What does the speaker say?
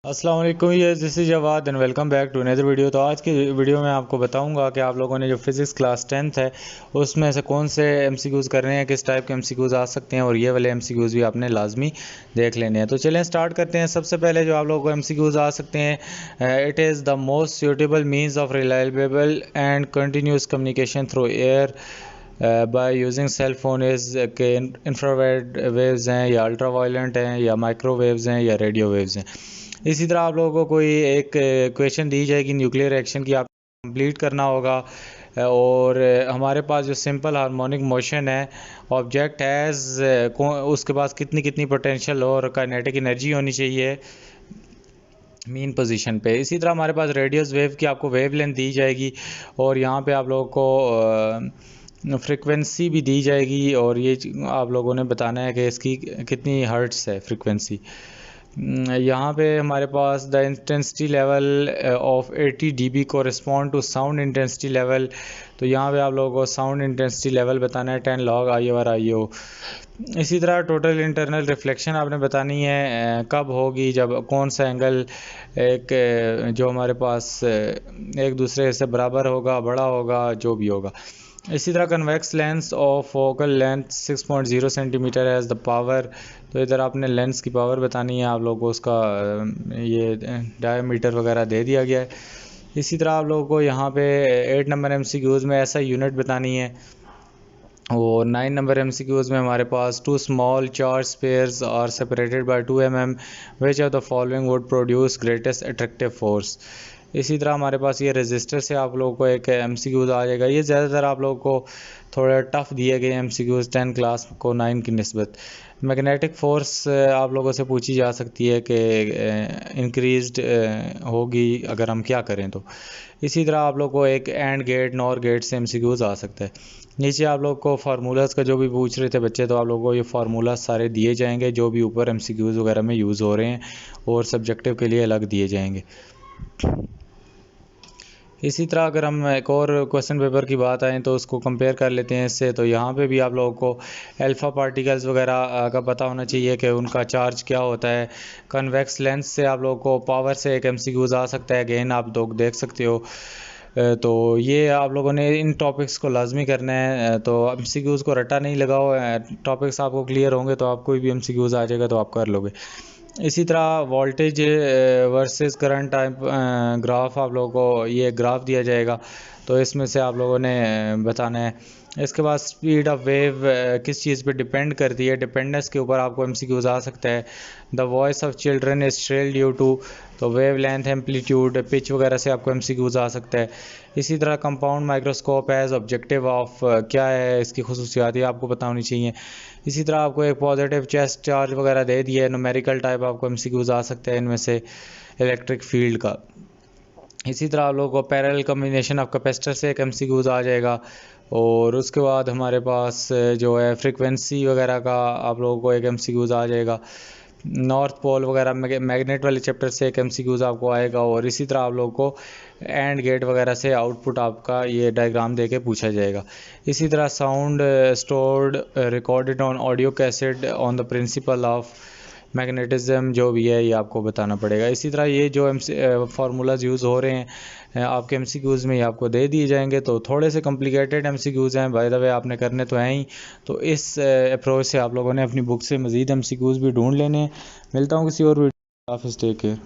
अस्सलाम वालेकुम, ये this is Jawad and welcome back to another video. तो आज की वीडियो में आपको बताऊंगा कि आप लोगों ने जो फिज़िक्स क्लास 10th है उसमें से कौन से एमसीक्यूज़ कर रहे हैं, किस टाइप के एमसीक्यूज़ आ सकते हैं और ये वाले एमसीक्यूज़ भी आपने लाजमी देख लेने हैं। तो चलें स्टार्ट करते हैं। सबसे पहले जो आप लोगों को एमसीक्यूज़ आ सकते हैं, it is the most suitable means of reliable and continuous communication through air by using cell phone is के इंफ्रारेड वेव्स हैं या अल्ट्रा वायलेंट हैं या माइक्रोवेव्स हैं या रेडियो वेव्स हैं। इसी तरह आप लोगों को कोई एक क्वेश्चन दी जाएगी न्यूक्लियर रिएक्शन की, आप कंप्लीट करना होगा। और हमारे पास जो सिंपल हार्मोनिक मोशन है, ऑब्जेक्ट हैज़ उसके पास कितनी कितनी पोटेंशियल और काइनेटिक एनर्जी होनी चाहिए मीन पोजीशन पे। इसी तरह हमारे पास रेडियस वेव की आपको वेव लेंथ दी जाएगी और यहाँ पे आप लोगों को फ्रीक्वेंसी भी दी जाएगी और ये आप लोगों ने बताना है कि इसकी कितनी हर्ट्स है फ्रीक्वेंसी। यहाँ पे हमारे पास the intensity level of 80 dB correspond to sound intensity level. तो यहाँ पे आप लोगों को साउंड इंटेंसिटी लेवल बताना है 10 log IO और IO। इसी तरह टोटल इंटरनल रिफ्लेक्शन आपने बतानी है कब होगी, जब कौन सा एंगल एक जो हमारे पास एक दूसरे से बराबर होगा, बड़ा होगा, जो भी होगा। इसी तरह convex lens of focal length 6.0 centimetre as the power. तो इधर आपने लेंस की पावर बतानी है, आप लोगों को उसका ये डायमीटर वगैरह दे दिया गया है। इसी तरह आप लोगों को यहाँ पे 8 नंबर एमसीक्यूज़ में ऐसा यूनिट बतानी है और 9 नंबर एमसीक्यूज़ में हमारे पास two small charge spheres are separated by 2 mm which of the following would produce greatest attractive force. इसी तरह हमारे पास ये रजिस्टर से आप लोगों को एक एमसीक्यूज़ आ जाएगा। ये ज़्यादातर आप लोगों को थोड़ा टफ़ दिए गए एमसीक्यूज़ 10 क्लास को 9 की निस्बत। मैग्नेटिक फ़ोर्स आप लोगों से पूछी जा सकती है कि इंक्रीज़ड होगी अगर हम क्या करें तो। इसी तरह आप लोग को एक एंड गेट नॉर गेट से एमसीक्यूज़ आ सकता है। नीचे आप लोग को फार्मूलाज़ का जो भी पूछ रहे थे बच्चे, तो आप लोगों को ये फार्मूला सारे दिए जाएंगे जो भी ऊपर एमसीक्यूज़ वगैरह में यूज़ हो रहे हैं और सब्जेक्टिव के लिए अलग दिए जाएंगे। इसी तरह अगर हम एक और क्वेश्चन पेपर की बात आएँ तो उसको कंपेयर कर लेते हैं इससे। तो यहाँ पे भी आप लोगों को अल्फ़ा पार्टिकल्स वगैरह का पता होना चाहिए कि उनका चार्ज क्या होता है। कन्वेक्स लेंस से आप लोगों को पावर से एक एमसीक्यूज़ आ सकता है, अगेन आप लोग देख सकते हो। तो ये आप लोगों ने इन टॉपिक्स को लाजमी करना है। तो एमसीक्यूज़ को रटा नहीं लगाओ, टॉपिक्स आपको क्लियर होंगे तो आप कोई भी एमसीक्यूज़ आ जाएगा तो आप कर लोगे। इसी तरह voltage versus current type graph आप लोगों को ये ग्राफ दिया जाएगा, तो इसमें से आप लोगों ने बताना है। इसके बाद स्पीड ऑफ वेव किस चीज़ पे डिपेंड करती है, डिपेंडेंस के ऊपर आपको एमसीक्यूज़ आ सकता है। The voice of children is shrill due to, तो वेव लेंथ, एम्पलीट्यूड, पिच वगैरह से आपको एमसीक्यूज़ आ सकता है। इसी तरह compound microscope as objective of क्या है, इसकी खुसूसियात आपको पता होनी चाहिए। इसी तरह आपको एक पॉजिटिव चेस्ट चार्ज वगैरह दे दिया है, न्यूमेरिकल टाइप आपको एमसीक्यूज़ आ सकते हैं इनमें से इलेक्ट्रिक फील्ड का। इसी तरह आप लोगों को पैरेलल कम्बिनेशन ऑफ कैपेसिटर से एक एमसीक्यूज़ आ जाएगा। और उसके बाद हमारे पास जो है फ्रीक्वेंसी वगैरह का आप लोगों को एक एमसीक्यूज़ आ जाएगा। नॉर्थ पोल वगैरह मैग्नेट वाले चैप्टर से एक एमसीक्यूज़ आपको आएगा। और इसी तरह आप लोगों को एंड गेट वगैरह से आउटपुट आपका ये डायग्राम दे के पूछा जाएगा। इसी तरह sound stored recorded on audio cassette on the principle of magnetism जो भी है ये आपको बताना पड़ेगा। इसी तरह ये जो फार्मूलाज यूज़ हो रहे हैं आपके एमसीक्यूज़ में ये आपको दे दिए जाएंगे। तो थोड़े से कॉम्प्लिकेटेड एमसीक्यूज़ हैं, बाय द वे आपने करने तो हैं ही। तो इस अप्रोच से आप लोगों ने अपनी बुक से मज़ीद एमसीक्यूज़ भी ढूंढ लेने। मिलता हूँ किसी और वीडियो। हाफिज़, टेक केयर।